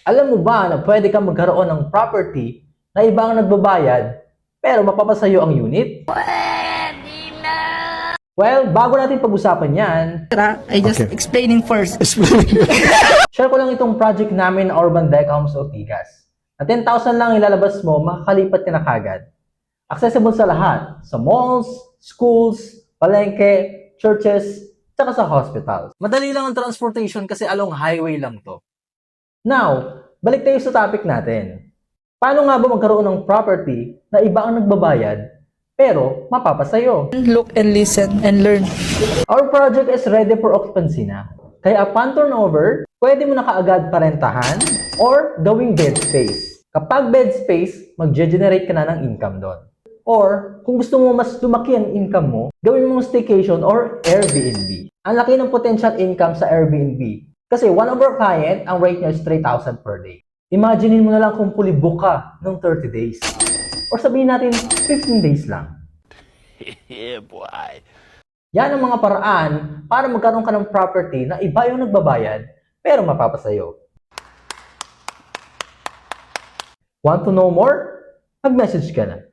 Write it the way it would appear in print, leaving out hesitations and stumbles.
Alam mo ba na pwede kang magkaroon ng property na iba ang nagbabayad pero mapapasayo ang unit? Well, bago natin pag-usapan yan, I just explaining first. share ko lang itong project namin na Urban Deck Homes Ortigas. Na 10,000 lang ilalabas mo, makakalipat ka na kagad. Accessible sa lahat, sa malls, schools, palengke, churches, tsaka sa hospitals. Madali lang ang transportation kasi along highway lang to. Now, balik tayo sa topic natin. Paano nga ba magkaroon ng property na iba ang nagbabayad pero mapapasayo? Look and listen and learn. Our project is ready for occupancy na. Kaya upon turnover, pwede mo na kaagad parentahan or gawing bed space. Kapag bed space, mag-generate ka na ng income doon. Or, kung gusto mo mas lumaki ang income mo, gawin mong staycation or Airbnb. Ang laki ng potential income sa Airbnb. Kasi one of our client, ang rate niya is 3,000 per day. Imaginein mo na lang kung fully book ka ng 30 days. Or sabihin natin, 15 days lang. Yeah, boy. Yan ang mga paraan para magkaroon ka ng property na iba yung nagbabayad pero mapapasayo. Want to know more? Mag-message ka na.